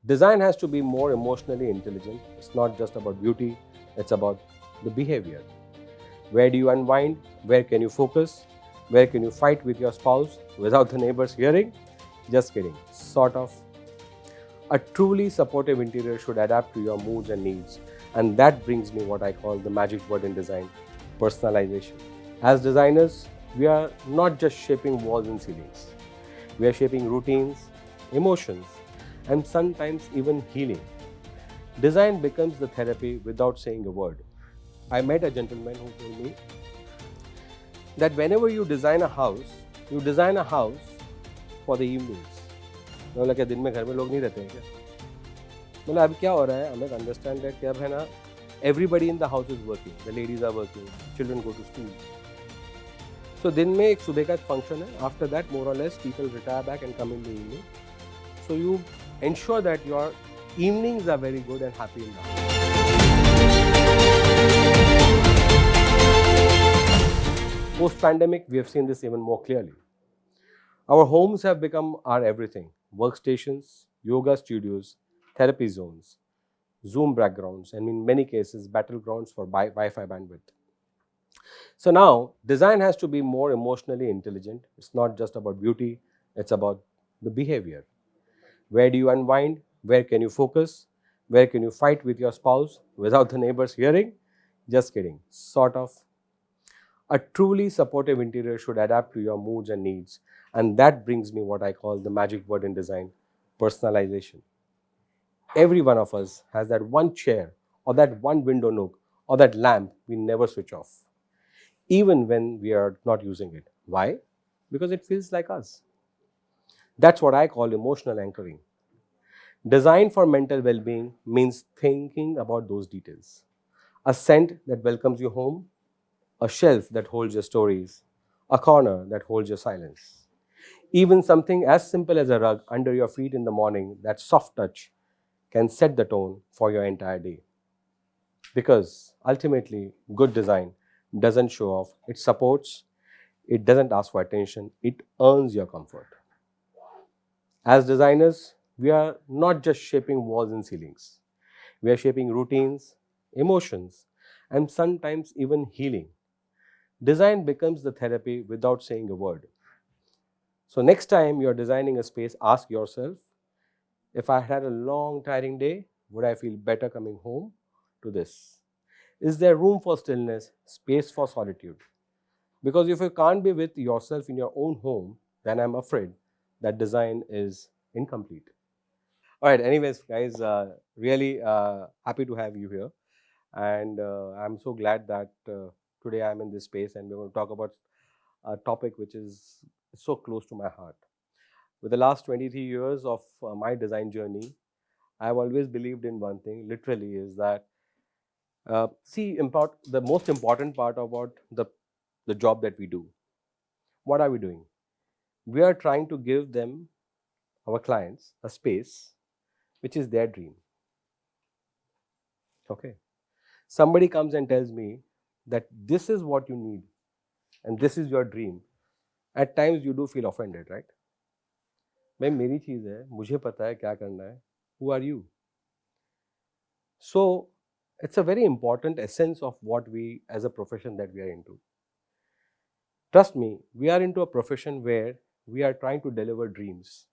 Design has to be more emotionally intelligent. It's not just about beauty, it's about the behavior. Where do you unwind? Where can you focus? Where can you fight with your spouse without the neighbors hearing? Just kidding. Sort of. A truly supportive interior should adapt to your moods and needs. And that brings me what I call the magic word in design: personalization. As designers, we are not just shaping walls and ceilings, we are shaping routines, emotions, and sometimes even healing. Design becomes the therapy without saying a word. I met a gentleman who told me that whenever you design a house for the evenings. मैं बोला क्या दिन में घर में लोग नहीं रहते हैं क्या? मतलब अब क्या हो रहा है? हमें अंडरस्टैंड है कि अब है ना, everybody in the house is working. The ladies are working. Children go to school. So दिन में एक सुबह का एक फंक्शन है. After that, more or less, people retire back and come in the evening. So you ensure that your evenings are very good and happy in the house. Post-pandemic, we have seen this even more clearly. Our homes have become our everything: workstations, yoga studios, therapy zones, Zoom backgrounds, and in many cases, battlegrounds for Wi-Fi bandwidth. So now, design has to be more emotionally intelligent. It's not just about beauty, it's about the behavior. Where do you unwind? Where can you focus? Where can you fight with your spouse without the neighbors hearing? Just kidding. Sort of. A truly supportive interior should adapt to your moods and needs. And that brings me what I call the magic word in design: personalization. Every one of us has that one chair, or that one window nook, or that lamp we never switch off, even when we are not using it. Why? Because it feels like us. That's what I call emotional anchoring. Design for mental well being means thinking about those details. A scent that welcomes you home, a shelf that holds your stories, a corner that holds your silence. Even something as simple as a rug under your feet in the morning, that soft touch, can set the tone for your entire day. Because ultimately, good design doesn't show off, it supports, it doesn't ask for attention, it earns your comfort. As designers, we are not just shaping walls and ceilings, we are shaping routines, emotions, and sometimes even healing. Design becomes the therapy without saying a word. So, next time you're designing a space, ask yourself, if I had a long, tiring day, would I feel better coming home to this? Is there room for stillness, space for solitude? Because if you can't be with yourself in your own home, then I'm afraid that design is incomplete. All right, anyways, guys, really happy to have you here. And I'm so glad that today I'm in this space and we're going to talk about a topic which is so close to my heart. With the last 23 years of my design journey, I've always believed in one thing, literally, is that the most important part about the job that we do. What are we doing? We are trying to give them, our clients, a space which is their dream. Okay. Somebody comes and tells me that this is what you need and this is your dream. At times you do feel offended, right? भाई मेरी चीज है, मुझे पता है क्या करना है. Who are you? So it's a very important essence of what we, as a profession, that we are into. Trust me, we are into a profession where we are trying to deliver dreams.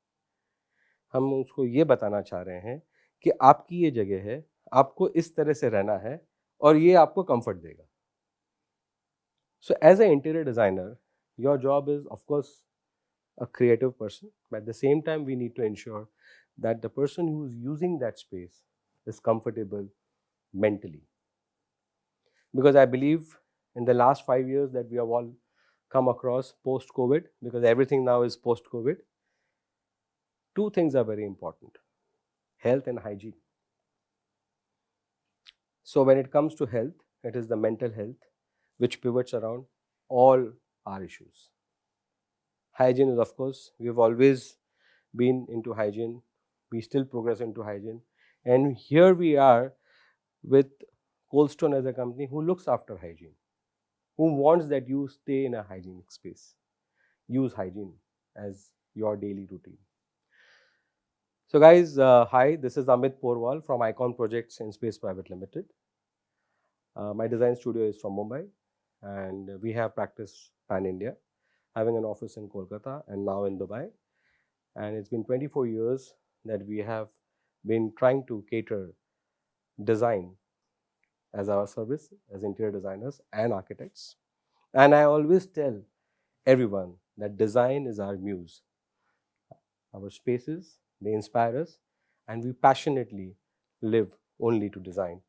हम उसको ये बताना चाह रहे हैं कि आपकी ये जगह है, आपको इस तरह से रहना है और ये आपको कंफर्ट देगा. So as an interior designer, your job is, of course, a creative person, but at the same time we need to ensure that the person who is using that space is comfortable mentally. Because I believe in the last 5 years that we have all come across post-COVID, because everything now is post-COVID, two things are very important: health and hygiene. So when it comes to health, it is the mental health which pivots around all our issues. Hygiene is, of course, we've always been into hygiene. We still progress into hygiene. And here we are with Coldstone as a company who looks after hygiene, who wants that you stay in a hygienic space. Use hygiene as your daily routine. So guys, hi, this is Amit Porwal from Icon Projects in Space Private Limited. My design studio is from Mumbai, and we have practiced pan India, having an office in Kolkata and now in Dubai. And it's been 24 years that we have been trying to cater design as our service as interior designers and architects. And I always tell everyone that design is our muse. Our spaces, they inspire us, and we passionately live only to design.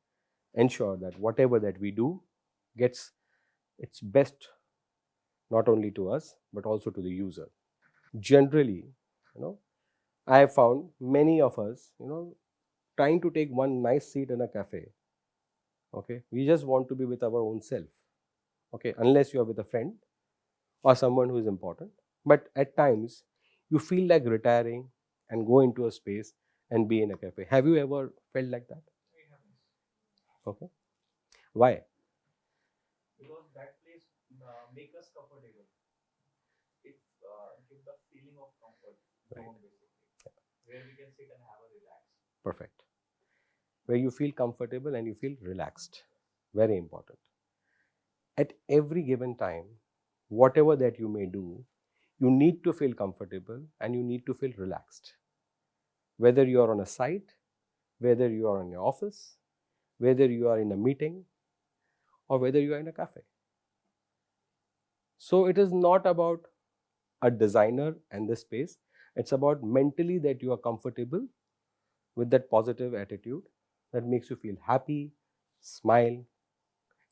Ensure that whatever that we do gets its best not only to us but also to the user. Generally, you know, I have found many of us, trying to take one nice seat in a cafe. Okay, we just want to be with our own self. Okay, unless you are with a friend or someone who is important. But at times, you feel like retiring and go into a space and be in a cafe. Have you ever felt like that? Okay, why? Because that place make us comfortable. It gives the feeling of comfort Right. zone basically, where we can sit and have a relax. Perfect. Where you feel comfortable and you feel relaxed. Very important. At every given time, whatever that you may do, you need to feel comfortable and you need to feel relaxed. Whether you are on a site, whether you are in your office, whether you are in a meeting, or whether you are in a cafe. So it is not about a designer and the space. It's about mentally that you are comfortable with that positive attitude that makes you feel happy, smile,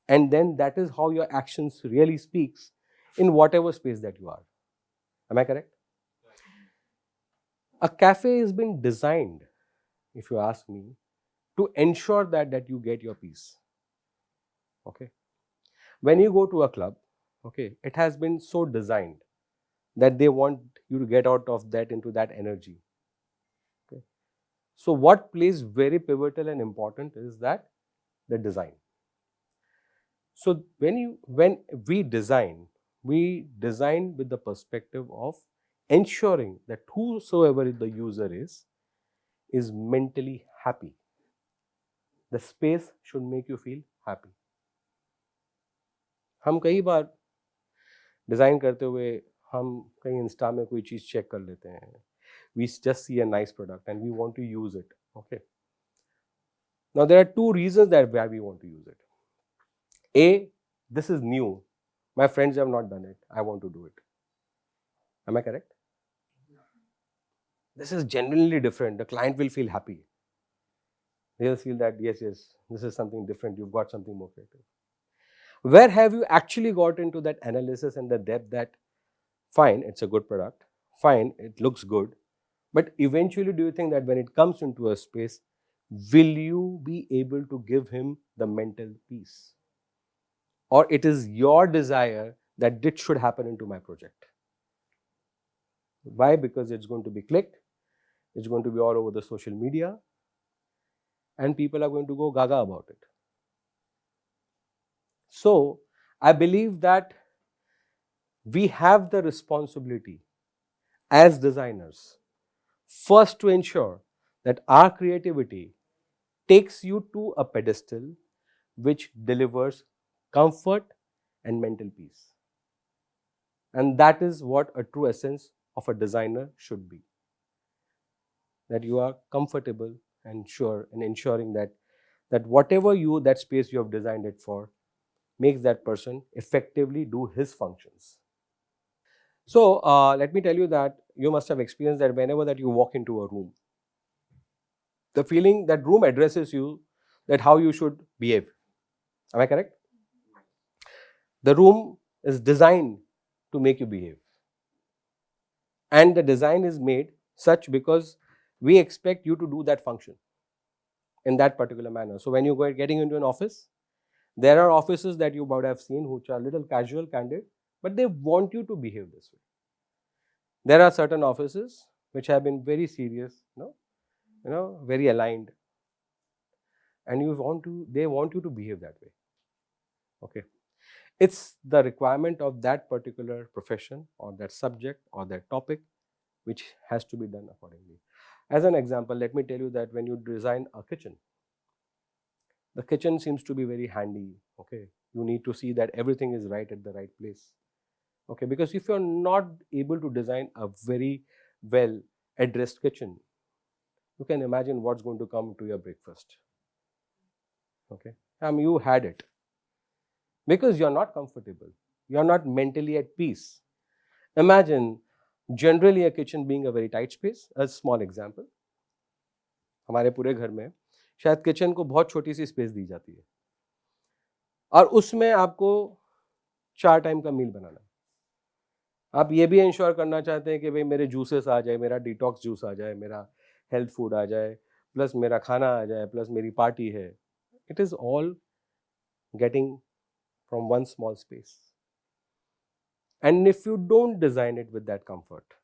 and then that is how your actions really speaks in whatever space that you are. Am I correct? A cafe has been designed, if you ask me, to ensure that you get your peace. Okay. When you go to a club, okay, it has been so designed that they want you to get out of that into that energy. Okay. So what plays very pivotal and important is that the design. So when we design with the perspective of ensuring that whosoever the user is mentally happy. The space should make you feel happy. हम कई बार design करते हुए हम कहीं Insta में कोई चीज़ check कर लेते हैं. We just see a nice product and we want to use it. Okay. Now there are two reasons that why we want to use it. A, this is new. My friends have not done it. I want to do it. Am I correct? This is genuinely different. The client will feel happy. They'll feel that yes, this is something different. You've got something more creative. Where have you actually got into that analysis and the depth that fine, it's a good product, fine, it looks good, but eventually do you think that when it comes into a space, will you be able to give him the mental peace? Or it is your desire that this should happen into my project? Why? Because it's going to be clicked, it's going to be all over the social media, and people are going to go gaga about it. So, I believe that we have the responsibility as designers first to ensure that our creativity takes you to a pedestal which delivers comfort and mental peace. And that is what a true essence of a designer should be. That you are comfortable and sure and ensuring that whatever that space you have designed it for makes that person effectively do his functions. So let me tell you that you must have experienced that whenever that you walk into a room, the feeling that room addresses you that how you should behave. Am I correct? The room is designed to make you behave. And the design is made such because we expect you to do that function in that particular manner. So when you go getting into an office, there are offices that you might have seen which are a little casual, candid, but they want you to behave this way. There are certain offices which have been very serious, very aligned, and they want you to behave that way. Okay. It's the requirement of that particular profession or that subject or that topic which has to be done accordingly. As an example, let me tell you that when you design a kitchen, the kitchen seems to be very handy. Okay, you need to see that everything is right at the right place. Okay, because if you're not able to design a very well addressed kitchen, you can imagine what's going to come to your breakfast. Okay, you had it because you're not comfortable, you're not mentally at peace. Imagine generally a kitchen being a very tight space. A small example, हमारे पूरे घर में शायद kitchen को बहुत छोटी सी space दी जाती है और उसमें आपको 4 टाइम का मील बनाना है। आप ये भी इंश्योर करना चाहते हैं कि भाई मेरे जूसेस आ जाए, मेरा डिटॉक्स जूस आ जाए, मेरा हेल्थ फूड आ जाए, प्लस मेरा खाना आ जाए, प्लस मेरी पार्टी है। It is all getting from one small space. And if you don't design it with that comfort,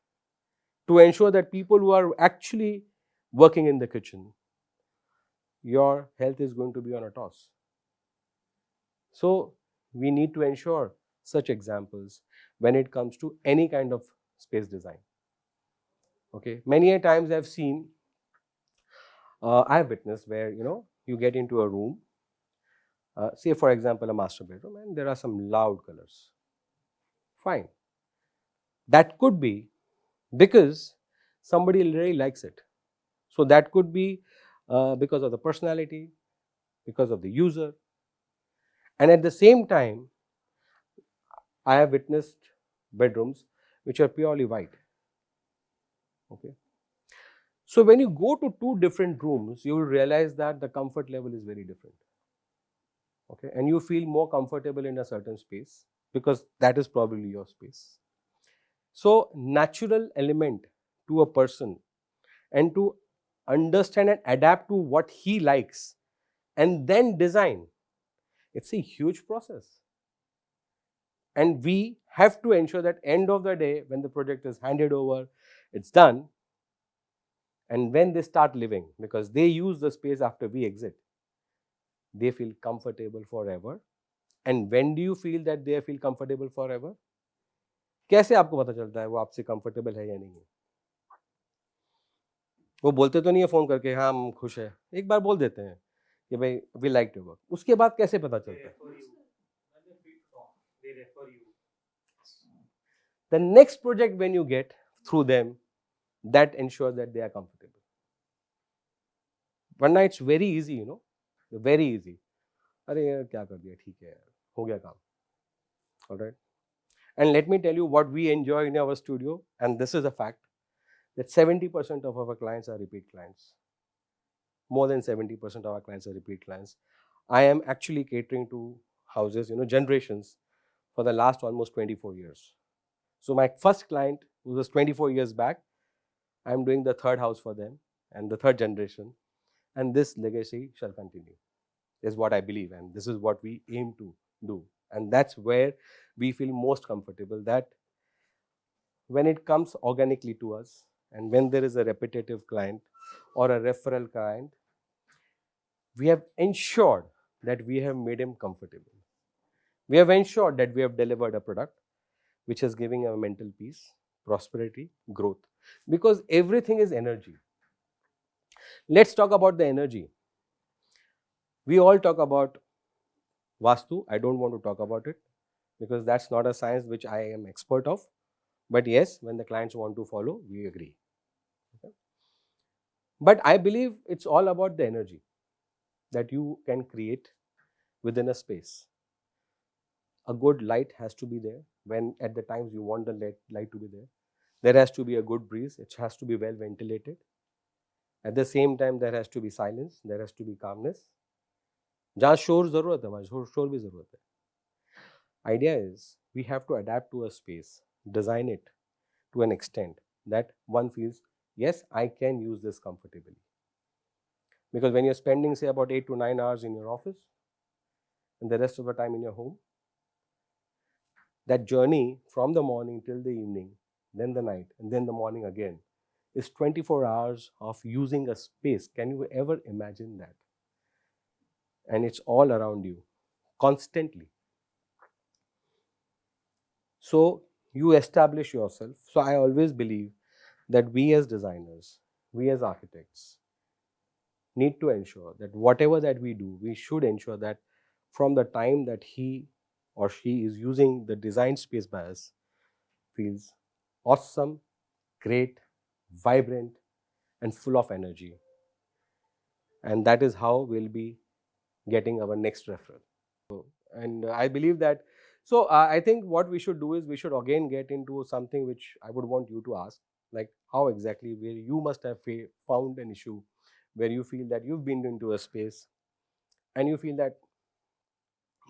to ensure that people who are actually working in the kitchen, your health is going to be on a toss. So we need to ensure such examples when it comes to any kind of space design. Okay, many a times I've seen, I've witnessed where you get into a room, say for example a master bedroom, and there are some loud colors. Fine, that could be because somebody really likes it. So that could be because of the personality, because of the user. And at the same time, I have witnessed bedrooms which are purely white. Okay. So when you go to two different rooms, you will realize that the comfort level is very different. Okay. And you feel more comfortable in a certain space because that is probably your space. So natural element to a person and to understand and adapt to what he likes and then design, it's a huge process. And we have to ensure that end of the day, when the project is handed over, it's done, and when they start living, because they use the space after we exit, they feel comfortable forever. And when do you feel that they feel comfortable forever? कैसे आपको पता चलता है वो आपसे comfortable है या नहीं है? वो बोलते तो नहीं है फोन करके हाँ हम खुश है, एक बार बोल देते हैं कि भाई वी लाइक योर वर्क, उसके बाद कैसे पता चलता है? The next project when you get through them, that ensures that they are comfortable. वरना it's very easy, very easy. अरे यार क्या कर दिया, ठीक है यार, हो गया काम. All right. And let me tell you what we enjoy in our studio, and this is a fact, that 70% of our clients are repeat clients. More than 70% of our clients are repeat clients. I am actually catering to houses, generations for the last almost 24 years. So my first client, who was 24 years back, I'm doing the third house for them and the third generation. And this legacy shall continue, is what I believe. And this is what we aim to do. And that's where we feel most comfortable, that when it comes organically to us and when there is a repetitive client or a referral client, we have ensured that we have made him comfortable. We have ensured that we have delivered a product which is giving him mental peace, prosperity, growth. Because everything is energy. Let's talk about the energy. We all talk about Vastu. I don't want to talk about it because that's not a science which I am expert of. But yes, when the clients want to follow, we agree. Okay? But I believe it's all about the energy that you can create within a space. A good light has to be there when at the times you want the light to be there. There has to be a good breeze. It has to be well ventilated. At the same time, there has to be silence. There has to be calmness. जहाँ शोर ज़रूरत है वहाँ शोर भी ज़रूरत है. Idea is we have to adapt to a space, design it to an extent that one feels, yes, I can use this comfortably. Because when you're spending say about 8 to 9 hours in your office and the rest of the time in your home, that journey from the morning till the evening, then the night, and then the morning again, is 24 hours of using a space. Can you ever imagine that? And it's all around you, constantly. So you establish yourself. So I always believe that we as designers, we as architects need to ensure that whatever that we do, we should ensure that from the time that he or she is using the design space by us, feels awesome, great, vibrant, and full of energy. And that is how we'll be getting our next referral. And I believe that. So I think what we should do is we should again get into something which I would want you to ask, like how exactly where you must have found an issue where you feel that you've been into a space and you feel that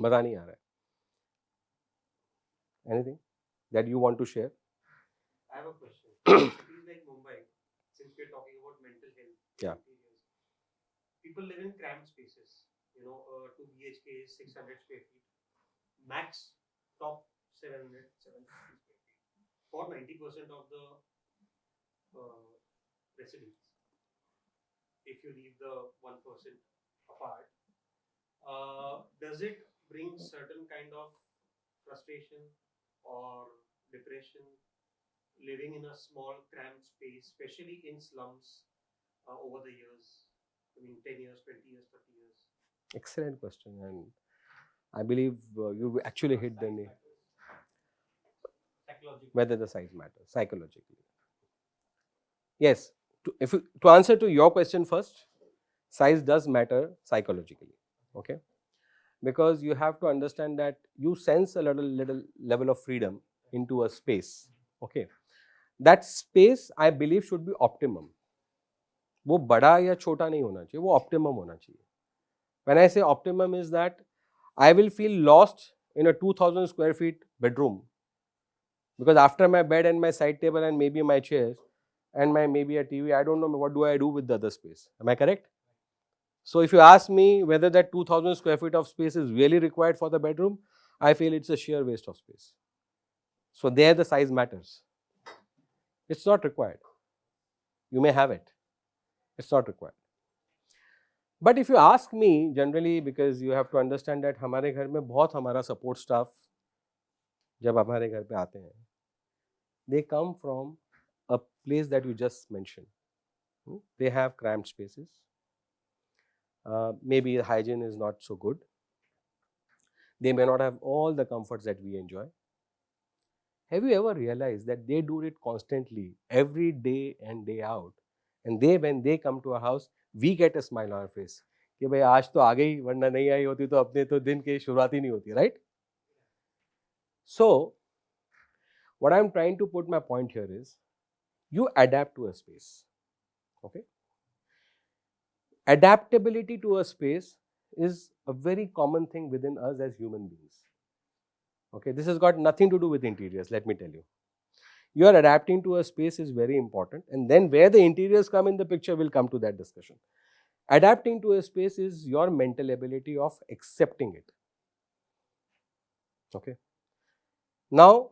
मजा नहीं आ रहा है. Anything that you want to share? I have a question. In cities like Mumbai, since we're talking about mental health, Yeah. interiors, people live in cramped spaces. 2 BHK is 600 square feet. Max top 700, 750 square feet for 90% of the residents. If you leave the 1% apart, does it bring certain kind of frustration or depression living in a small cramped space, especially in slums over the years? I mean, 10 years, 20 years, 30 years. Excellent question, and I believe you actually hit the nail. Whether the size matters psychologically. Yes, to answer to your question first, size does matter psychologically. Okay, because you have to understand that you sense a little level of freedom into a space. Okay, that space I believe should be optimum. वो बड़ा या छोटा नहीं होना चाहिए, वो optimum होना चाहिए. When I say optimum is that I will feel lost in a 2000 square feet bedroom because after my bed and my side table and maybe my chairs and my maybe a TV, I don't know what do I do with the other space. Am I correct? So if you ask me whether that 2000 square feet of space is really required for the bedroom, I feel it's a sheer waste of space. So there the size matters. It's not required. You may have it. It's not required. But if you ask me generally, because you have to understand that हमारे घर में बहुत हमारा support staff जब हमारे घर पे आते हैं, they come from a place that you just mentioned. They have cramped spaces. Maybe the hygiene is not so good. They may not have all the comforts that we enjoy. Have you ever realized that they do it constantly, every day and day out? And when they come to our house, we get a smile on our face. कि भाई आज तो आ गई, वरना नहीं आई होती तो अपने तो दिन की शुरुआत ही नहीं होती, right? So, what I'm trying to put my point here is, you adapt to a space. Okay? Adaptability to a space is a very common thing within us as human beings. Okay, this has got nothing to do with interiors, let me tell you. Your adapting to a space is very important, and then where the interiors come in the picture, we'll come to that discussion. Adapting to a space is your mental ability of accepting it. Okay. Now,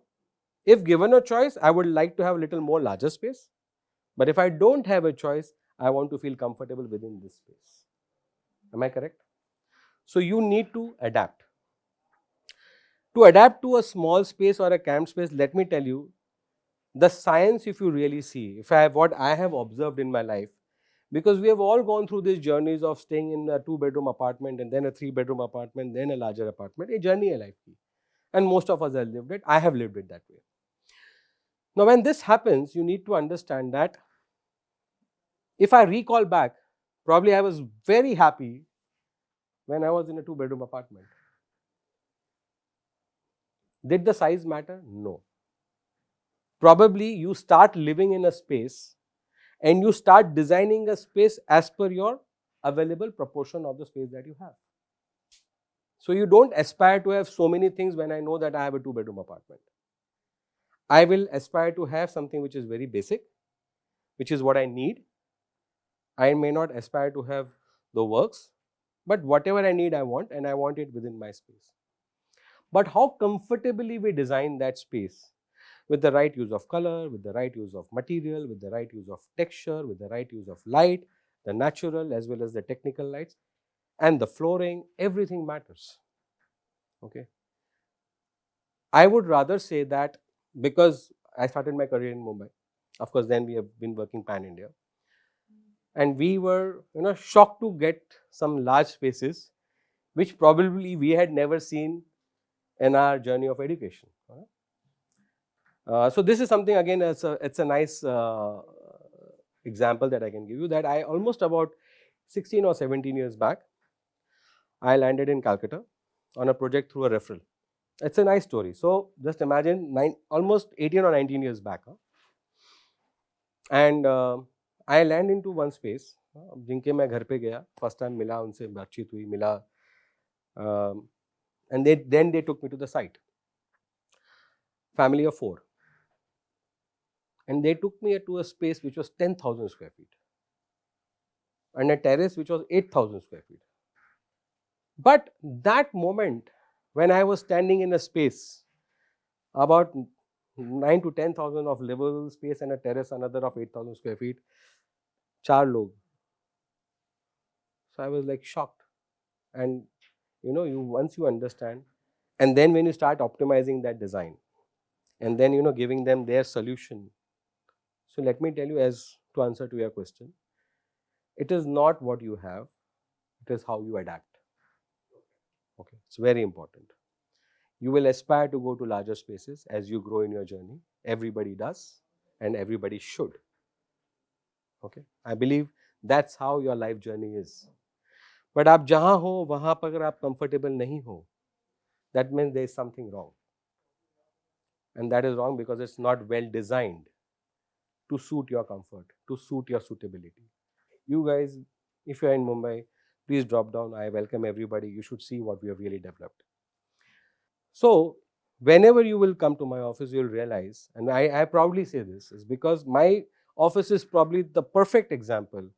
if given a choice, I would like to have a little more larger space, but if I don't have a choice, I want to feel comfortable within this space. Am I correct? So you need to adapt. To adapt to a small space or a cramped space, let me tell you, the science, if you really see, what I have observed in my life, because we have all gone through these journeys of staying in a 2-bedroom apartment and then a 3-bedroom apartment, then a larger apartment, a journey of life. And most of us have lived it. I have lived it that way. Now, when this happens, you need to understand that if I recall back, probably I was very happy when I was in a 2-bedroom apartment. Did the size matter? No. Probably you start living in a space and you start designing a space as per your available proportion of the space that you have. So you don't aspire to have so many things when I know that I have a 2-bedroom apartment. I will aspire to have something which is very basic, which is what I need. I may not aspire to have the works, but whatever I need, I want, and I want it within my space. But how comfortably we design that space, with the right use of color, with the right use of material, with the right use of texture, with the right use of light, the natural as well as the technical lights, and the flooring, everything matters. Okay. I would rather say that, because I started my career in Mumbai, of course, then we have been working pan-India. and we were shocked to get some large spaces which probably we had never seen in our journey of education. So this is something, again, it's a nice example that I can give you, that I almost about 16 or 17 years back, I landed in Calcutta on a project through a referral. It's a nice story. So just imagine almost 18 or 19 years back, and I land into one space जिनके मैं घर पे गया, first time मिला उनसे, बातचीत हुई, मिला, and then they took me to the site, family of 4, and they took me to a space which was 10,000 square feet and a terrace which was 8,000 square feet. But that moment when I was standing in a space about 9 to 10,000 of livable space and a terrace another of 8,000 square feet, 4 log. So I was like shocked. And once you understand, and then when you start optimizing that design, and then giving them their solution. So let me tell you, as to answer to your question, it is not what you have, it is how you adapt. Okay, it's very important. You will aspire to go to larger spaces as you grow in your journey. Everybody does, and everybody should. Okay, I believe that's how your life journey is. But आप जहाँ हो वहाँ पर अगर आप comfortable नहीं हो, that means there is something wrong. And that is wrong because it's not well designed to suit your comfort, to suit your suitability. You guys, if you are in Mumbai, please drop down. I welcome everybody. You should see what we have really developed. So, whenever you will come to my office, you will realize, and I proudly say this, is because my office is probably the perfect example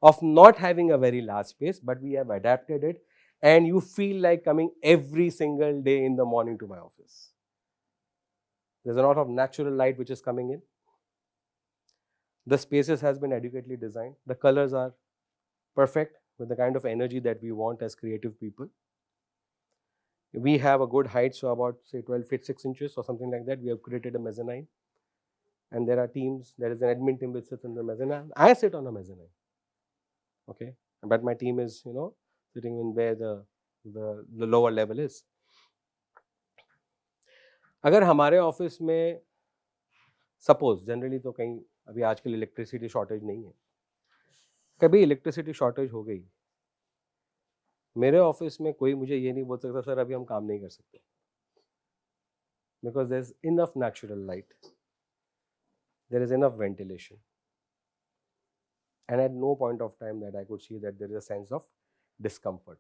of not having a very large space, but we have adapted it, and you feel like coming every single day in the morning to my office. There's a lot of natural light which is coming in. The spaces has been adequately designed. The colors are perfect with the kind of energy that we want as creative people. We have a good height, so about say 12 feet 6 inches or something like that. We have created a mezzanine, and there are teams. There is an admin team which sits in the mezzanine. I sit on a mezzanine, okay, but my team is sitting in where the lower level is. अगर हमारे office में suppose generally तो कहीं अभी आजकल electricity shortage नहीं है, कभी इलेक्ट्रिसिटी शॉर्टेज हो गई, मेरे ऑफिस में कोई मुझे ये नहीं बोल सकता सर अभी हम काम नहीं कर सकते, because there is enough natural light, there is enough ventilation, and at no point of time that I could see that there is a sense of discomfort.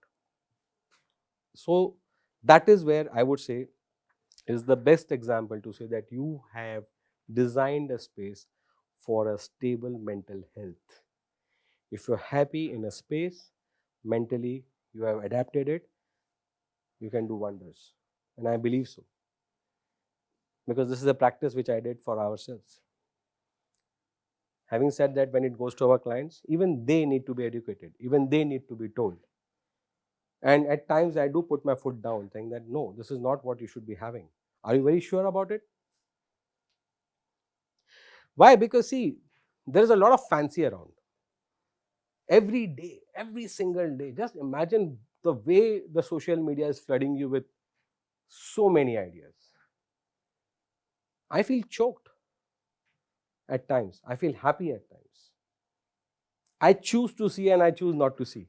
So that is where I would say is the best example to say that you have designed a space for a stable mental health. If you're happy in a space, mentally you have adapted it, you can do wonders. And I believe so. Because this is a practice which I did for ourselves. Having said that, when it goes to our clients, even they need to be educated, even they need to be told. And at times I do put my foot down saying that no, this is not what you should be having. Are you very sure about it? Why? Because see, there is a lot of fancy around. Every day, every single day, just imagine the way the social media is flooding you with so many ideas. I feel choked at times. I feel happy at times. I choose to see and I choose not to see.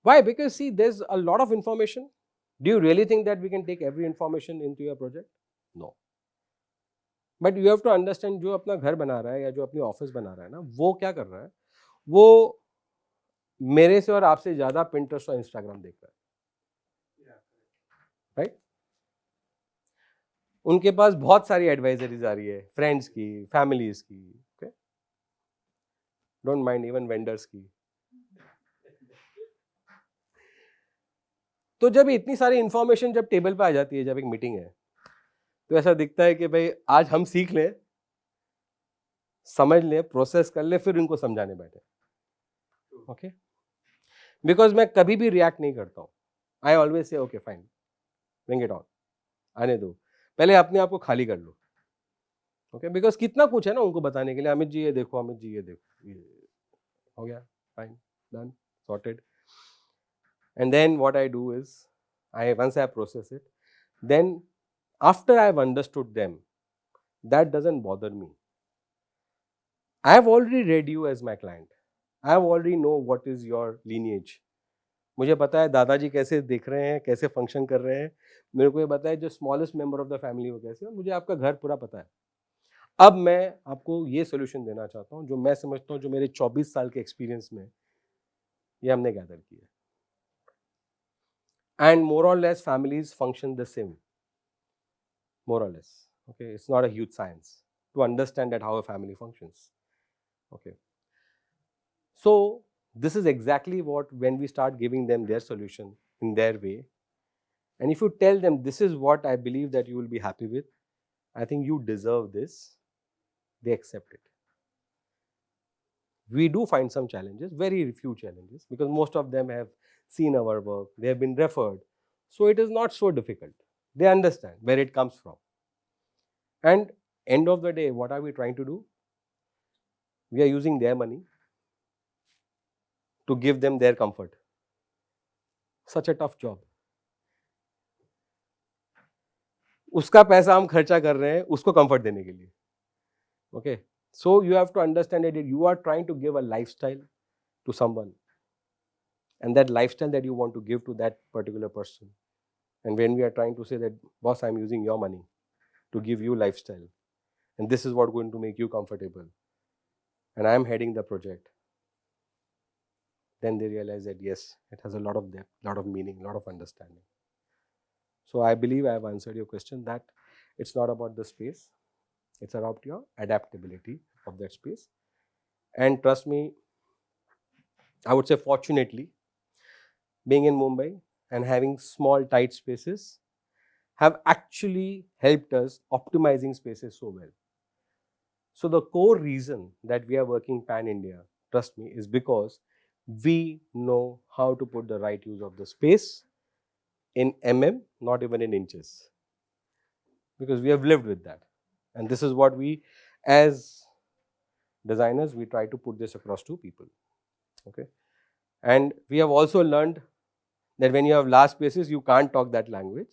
Why? Because see, there's a lot of information. Do you really think that we can take every information into your project? No. But you have to understand, जो अपना घर बना रहा है या जो अपनी office बना रहा है ना, वो क्या कर रहा है, वो मेरे से और आपसे ज़्यादा Pinterest और Instagram देख रहा है, राइट? उनके पास बहुत सारी एडवाइजरीज आ रही है, फ्रेंड्स की, फैमिलीज की, okay, don't mind even vendors की. तो जब इतनी सारी इंफॉर्मेशन जब टेबल पे आ जाती है, जब एक मीटिंग है, तो ऐसा दिखता है कि भाई आज हम सीख लें, समझ लें, प्रोसेस कर लें, फिर उनको समझाने बैठे. ओके, बिकॉज मैं कभी भी रिएक्ट नहीं करता हूँ. I always say okay fine, bring it on, आने दो, पहले अपने आप को खाली कर लो. ओके, बिकॉज कितना कुछ है ना उनको बताने के लिए. अमित जी ये देखो, अमित जी ये देखो, ये हो गया, fine, done, sorted. And then what I do is, once I process it, then after I've understood them, that doesn't bother me. I have already read you as my client. I have already know what is your lineage. मुझे पता है दादाजी कैसे दिख रहे हैं, कैसे function कर रहे हैं, मेरे को ये पता है जो smallest member of the family हो कैसे, और मुझे आपका घर पूरा पता है. अब मैं आपको ये सोल्यूशन देना चाहता हूँ जो मैं समझता हूँ जो मेरे 24 साल के एक्सपीरियंस में ये हमने गैदर किया. And more or less families function the same, more or less. Okay, it's not a huge science to understand that how a family functions. Okay, so this is exactly what, when we start giving them their solution in their way, and if you tell them this is what I believe that you will be happy with, I think you deserve this, they accept it. We do find some challenges, very few challenges, because most of them have seen our work, they have been referred, so it is not so difficult. They understand where it comes from. And end of the day, what are we trying to do? We are using their money to give them their comfort. Such a tough job. उसका पैसा हम खर्चा कर रहे हैं उसको comfort देने के लिए. Okay, so you have to understand that you are trying to give a lifestyle to someone, and that lifestyle that you want to give to that particular person. And when we are trying to say that, boss, I'm using your money to give you lifestyle, and this is what going to make you comfortable, and I'm heading the project, then they realize that yes, it has a lot of depth, lot of meaning, lot of understanding. So I believe I have answered your question that it's not about the space, it's about your adaptability of that space. And trust me, I would say fortunately, being in Mumbai and having small tight spaces have actually helped us optimizing spaces so well. So the core reason that we are working pan India, trust me, is because we know how to put the right use of the space in not even in inches, because we have lived with that. And this is what we, as designers, we try to put this across to people. Okay, and we have also learned that when you have large spaces, you can't talk that language.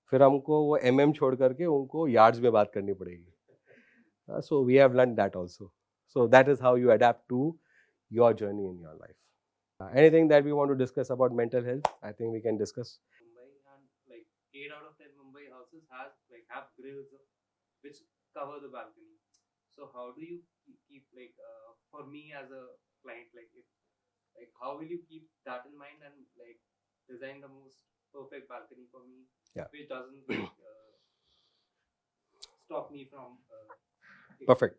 फिर हमको वो छोड़ करके उनको yards में बात करनी पड़ेगी. So we have learned that also. So that is how you adapt to your journey in your life. Anything that we want to discuss about mental health, I think we can discuss. Mumbai, and like 8 out of 10 Mumbai houses have grills which cover the balcony. So how do you keep for me as a client, how will you keep that in mind and design the most perfect balcony for me, Yeah. which doesn't stop me from Perfect.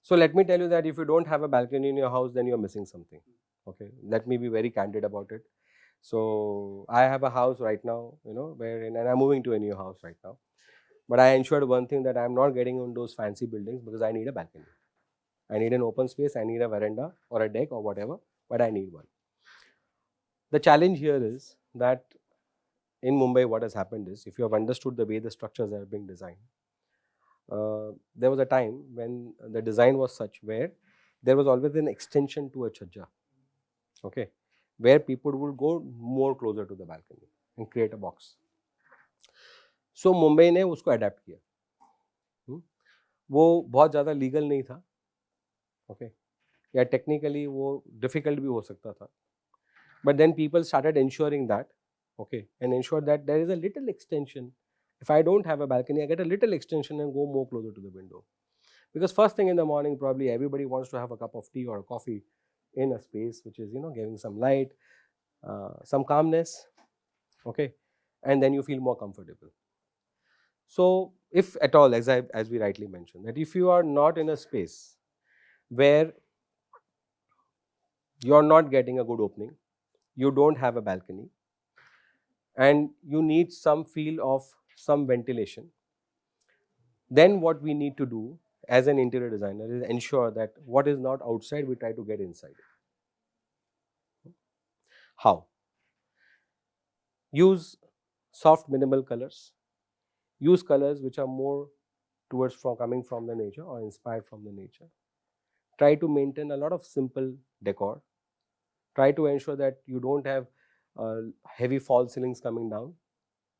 So let me tell you that if you don't have a balcony in your house, then you're missing something. Okay, let me be very candid about it. So I have a house right now, and I'm moving to a new house right now. But I ensured one thing, that I'm not getting on those fancy buildings because I need a balcony. I need an open space, I need a veranda or a deck or whatever, but I need one. The challenge here is that in Mumbai, what has happened is, if you have understood the way the structures are being designed, there was a time when the design was such where there was always an extension to a chajja, okay, where people would go more closer to the balcony and create a box. So Mumbai ने उसको adapt किया. वो बहुत ज़्यादा legal नहीं था, okay, या technically वो डिफिकल्ट भी हो सकता था, but then people started ensuring that, okay, and ensure that there is a little extension. If I don't have a balcony, I get a little extension and go more closer to the window. Because first thing in the morning, probably everybody wants to have a cup of tea or a coffee in a space which is, giving some light, some calmness, okay, and then you feel more comfortable. So if at all, as we rightly mentioned, that if you are not in a space where you are not getting a good opening, you don't have a balcony, and you need some feel of some ventilation, then what we need to do as an interior designer is ensure that what is not outside, we try to get inside. How? Use soft minimal colors. Use colors which are more towards coming from the nature or inspired from the nature. Try to maintain a lot of simple decor. Try to ensure that you don't have heavy false ceilings coming down.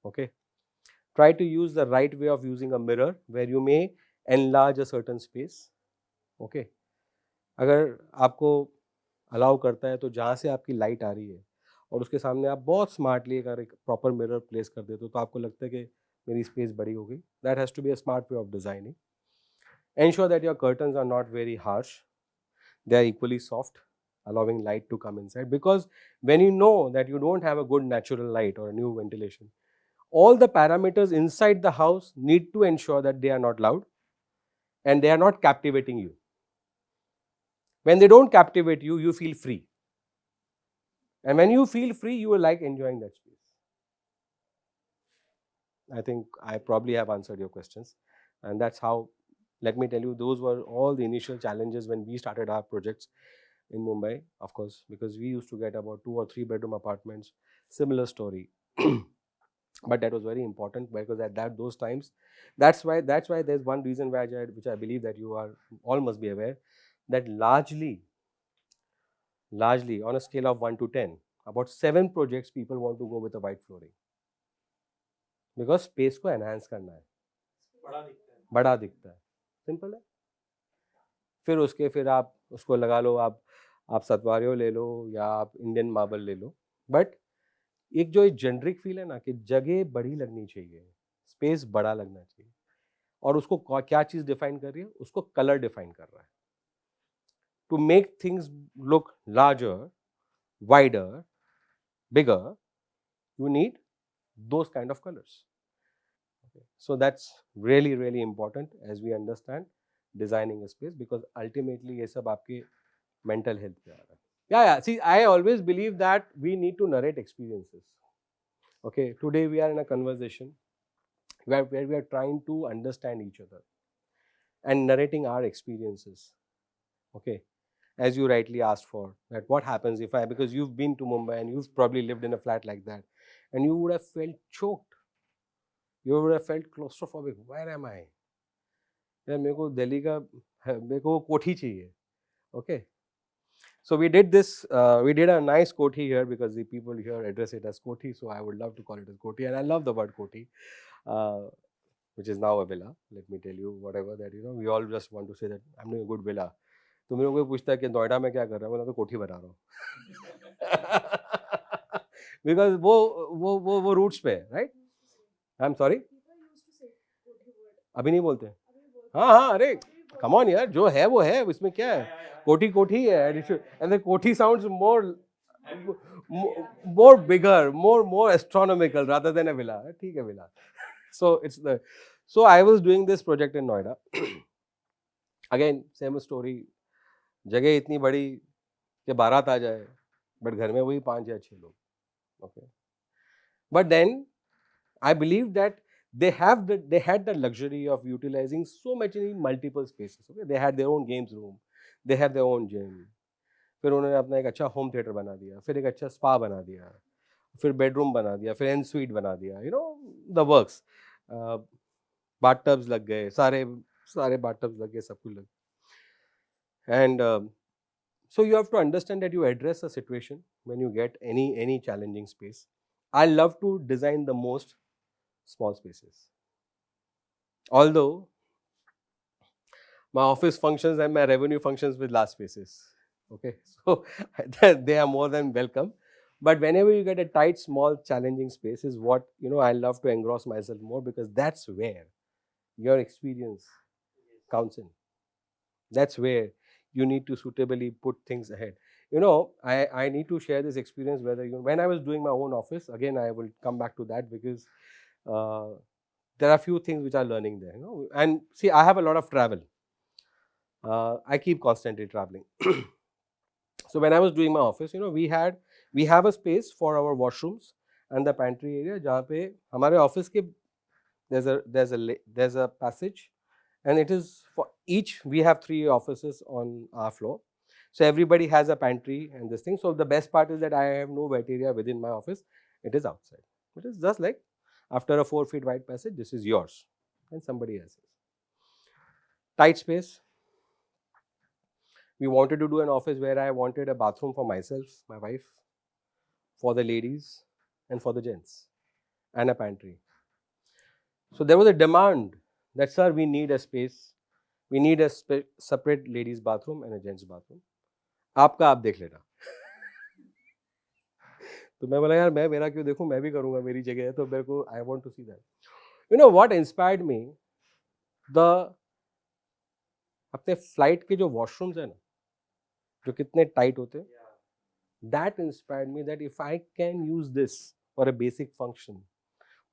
Okay. Try to use the right way of using a mirror where you may enlarge a certain space. Okay. अगर आपको allow करता है तो जहाँ से आपकी light आ रही है और उसके सामने आप बहुत स्मार्टली अगर एक प्रॉपर मिरर प्लेस कर देते हो तो आपको लगता है कि मेरी स्पेस बड़ी हो गई. That has to be a smart way of designing. Ensure that your curtains are not very harsh. They are equally soft, allowing light to come inside, because when you know that you don't have a good natural light or a new ventilation, all the parameters inside the house need to ensure that they are not loud and they are not captivating you. When they don't captivate you, you feel free, and when you feel free, you will like enjoying that space. I think I probably have answered your questions, and that's how, let me tell you, those were all the initial challenges when we started our projects in Mumbai, of course, because we used to get about 2 or 3 bedroom apartments. Similar story. But that was very important because at those times, that's why there's one reason why which I believe that you are all must be aware, that largely on a scale of 1 to 10, about 7 projects people want to go with a white flooring because space को enhance करना है, बड़ा दिखता है, simple है. फिर आप उसको लगा लो, आप सतवारियो ले लो या आप इंडियन मार्बल ले लो, बट एक जो एक जेनरिक फील है ना कि जगह बड़ी लगनी चाहिए, स्पेस बड़ा लगना चाहिए, और उसको क्या चीज डिफाइन कर रही है, उसको कलर डिफाइन कर रहा है. To make things look larger, wider, bigger, you need those kind of colors. Okay. So that's really really important as we understand designing a space, because ultimately ये सब आपके mental health पे आ रहा है. Yeah. See, I always believe that we need to narrate experiences. Okay. Today we are in a conversation where we are trying to understand each other and narrating our experiences. Okay. As you rightly asked for, that what happens if because you've been to Mumbai and you've probably lived in a flat like that, and you would have felt choked. You would have felt claustrophobic. Where am I? यार मेरे को दिल्ली का मेरे को कोठी चाहिए. Okay. So we did this, we did a nice koti here because the people here address it as koti. So I would love to call it as koti, and I love the word koti, which is now a villa. Let me tell you, whatever that, we all just want to say that I'm doing a good villa. तो मेरे को कोई पूछता है कि नोएडा में क्या कर रहा है, मैं तो कोठी बना रहा हूँ. Because वो रूट्स पे है, राइट? आई एम सॉरी, अभी नहीं बोलते. हाँ, अरे कम ऑन यार, जो है वो है, इसमें क्या है, कोठी कोठी है, एंड द कोठी sounds more bigger, more astronomical rather than a villa. ठीक है, villa. So I was doing this project in Noida. Again, same story. जगह इतनी बड़ी कि बारात आ जाए, बट घर में वही 5 या 6 लोग. Okay. But then I believe that they had the luxury of utilizing so many multiple spaces. Okay, they had their own games room, they have their own gym. फिर उन्होंने अपना एक अच्छा होम थिएटर बना दिया, फिर एक अच्छा स्पा बना दिया, फिर बेडरूम बना दिया, फिर एन स्वीट बना दिया, द वर्क्स. बाथ टब्स लग गए, सारे बाथ टब्स लग गए, सब कुछ लग. And so you have to understand that you address a situation when you get any challenging space. I love to design the most small spaces, although my office functions and my revenue functions with large spaces. Okay, so they are more than welcome, but whenever you get a tight, small, challenging space is what I love to engross myself more, because that's where your experience counts in. That's where you need to suitably put things ahead. I need to share this experience, whether when I was doing my own office, again I will come back to that, because uh, there are few things which are learning there. And see, I have a lot of travel. I keep constantly traveling. So when I was doing my office, we have a space for our washrooms and the pantry area, जहाँ पे हमारे office के there's a passage, and it is for each. We have 3 offices on our floor, so everybody has a pantry and this thing. So the best part is that I have no wet area within my office. It is outside. It is just like after a 4 feet wide passage, this is yours and somebody else's. Tight space. We wanted to do an office where I wanted a bathroom for myself, my wife, for the ladies, and for the gents, and a pantry. So there was a demand that, sir, we need a space, we need a separate ladies bathroom and a gents bathroom. आपका आप देख लेना. तो मैं बोला यार मैं मेरा क्यों देखूं, मैं भी करूंगा, मेरी जगह है तो मेरे को I want to see that. You know what inspired me, the अपने फ्लाइट के जो वॉशरूम्स है ना, जो कितने टाइट होते हैं, that inspired me that if I can use this for a basic function,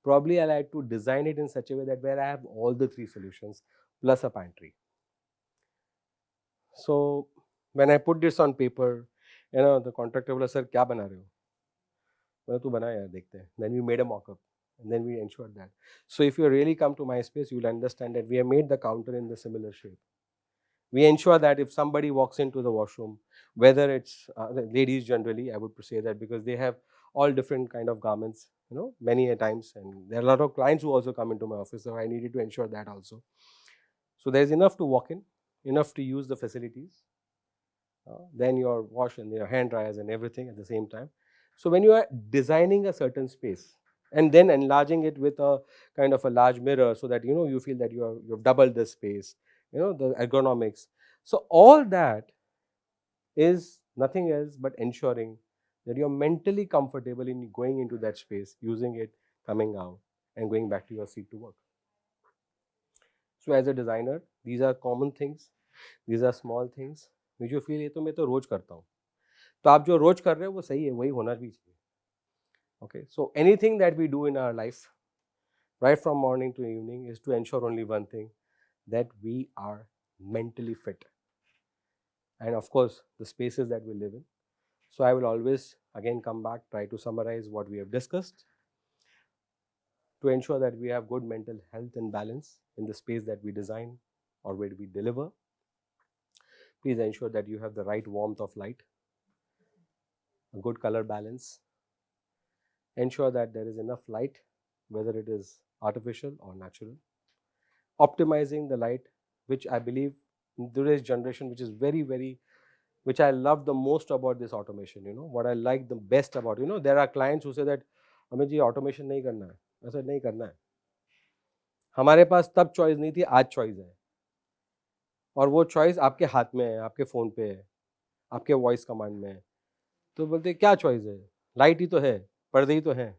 probably I like to design it in such a way that where I have all the three solutions plus a pantry. So when I put this on paper, the contractor बोला sir क्या बना रहे हो, बोला तू बना यार देखते हैं. Then we made a mock-up and then we ensured that. So if you really come to my space, you will understand that we have made the counter in the similar shape. We ensure that if somebody walks into the washroom, whether it's ladies generally, I would say that because they have all different kind of garments, many a times, and there are a lot of clients who also come into my office, so I needed to ensure that also. So there's enough to walk in, enough to use the facilities, then your wash and your hand dryers and everything at the same time. So when you are designing a certain space and then enlarging it with a kind of a large mirror so that you feel that you've doubled the space, the ergonomics. So all that is nothing else but ensuring that you're mentally comfortable in going into that space, using it, coming out, and going back to your seat to work. So as a designer, these are common things, these are small things which you feel ये तो मैं तो रोज करता हूँ. तो आप जो रोज कर रहे हो वो सही है, वही होना भी चाहिए. Okay, so anything that we do in our life, right from morning to evening, is to ensure only one thing, that we are mentally fit. And of course, the spaces that we live in. So I will always again come back, try to summarize what we have discussed to ensure that we have good mental health and balance in the space that we design or where we deliver. Please ensure that you have the right warmth of light, a good color balance. Ensure that there is enough light, whether it is artificial or natural. Optimizing the light, which I believe in today's generation, which is very, which I love the most about this automation. What I like the best about, there are clients who say that Amit ji automation नहीं करना है. I said नहीं करना है. हमारे पास तब choice नहीं थी, आज चॉइस है. और वो चॉइस आपके हाथ में है, आपके फ़ोन पे है, आपके वॉइस कमांड में है. तो बोलते क्या चॉइस है, लाइट ही तो है, पर्दे ही तो हैं.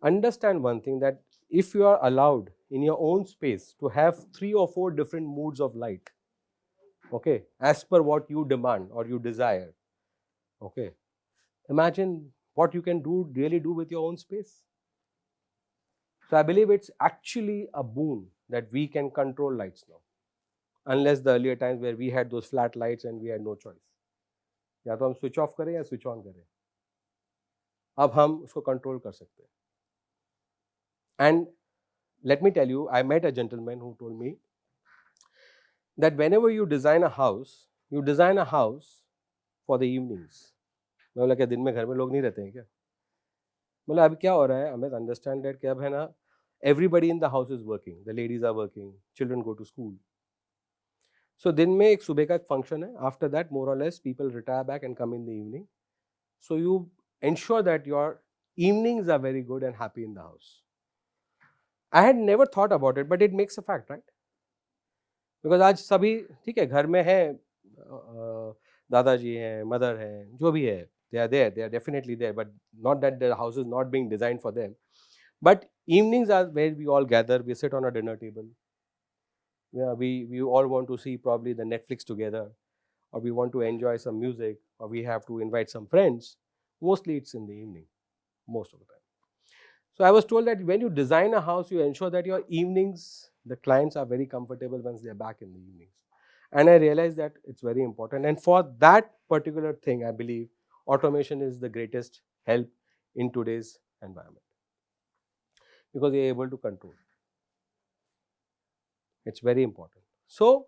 Understand one thing, that if you are allowed in your own space to have 3 or 4 different moods of light, okay, as per what you demand or you desire, okay, imagine what you can really do with your own space. So I believe it's actually a boon that we can control lights now, unless the earlier times where we had those flat lights and we had no choice. या तो हम switch off करें या switch on करें. अब हम उसको control कर सकते हैं. And let me tell you, I met a gentleman who told me that whenever you design a house for the evenings. मैं बोला क्या दिन में घर में लोग नहीं रहते हैं क्या? बोला अभी क्या हो रहा है, हमें अंडरस्टैंड दैट कि अब है ना, everybody in the house is working, the ladies are working, children go to school. So दिन में एक सुबह का एक फंक्शन है, after that more or less people retire back and come in the evening. So you ensure that your evenings are very good and happy in the house. I had never thought about it, but it makes a fact, right? Because आज सभी ठीक है, घर में है, दादाजी हैं, mother हैं, जो भी है, they are definitely there, but not that the house is not being designed for them. But evenings are where we all gather, we sit on a dinner table. Yeah, we all want to see probably the Netflix together, or we want to enjoy some music, or we have to invite some friends. Mostly it's in the evening, most of the time. So I was told that when you design a house, you ensure that your evenings, the clients are very comfortable once they're back in the evenings. And I realized that it's very important. And for that particular thing, I believe automation is the greatest help in today's environment, because you're able to control. It's very important. So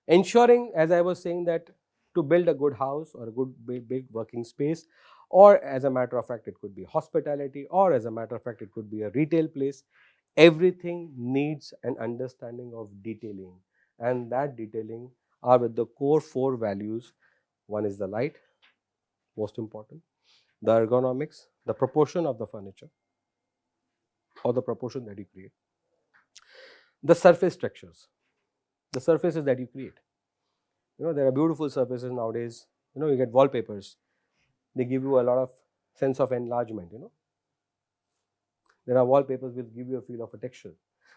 ensuring, as I was saying, that to build a good house or a good big working space, or as a matter of fact it could be hospitality, or as a matter of fact it could be a retail place, everything needs an understanding of detailing, and that detailing are with the core 4 values. One is the light, most important, the ergonomics, the proportion of the furniture or the proportion that you create, the surface textures, the surfaces that you create. There are beautiful surfaces nowadays. You get wallpapers, they give you a lot of sense of enlargement. There are wallpapers which give you a feel of a texture.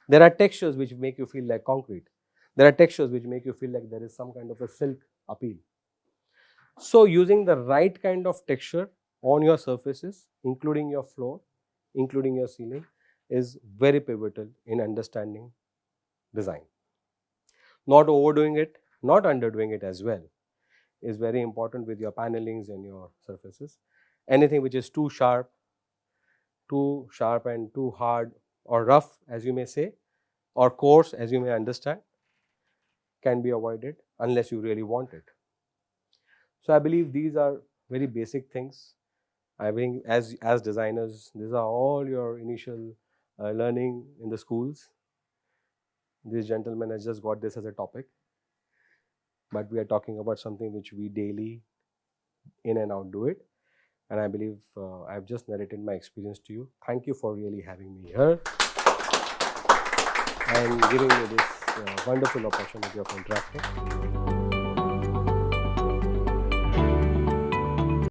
There are textures which make you feel like concrete. There are textures which make you feel like there is some kind of a silk appeal. So using the right kind of texture on your surfaces, including your floor, including your ceiling, is very pivotal in understanding design. Not overdoing it, not underdoing it as well, is very important with your panelings and your surfaces. Anything which is too sharp and too hard or rough, as you may say, or coarse, as you may understand, can be avoided unless you really want it. So I believe these are very basic things. I think as designers, these are all your initial learning in the schools. This gentleman has just got this as a topic, but we are talking about something which we daily in and out do it. And I believe I've just narrated my experience to you. Thank you for really having me here and giving me this wonderful opportunity of interacting.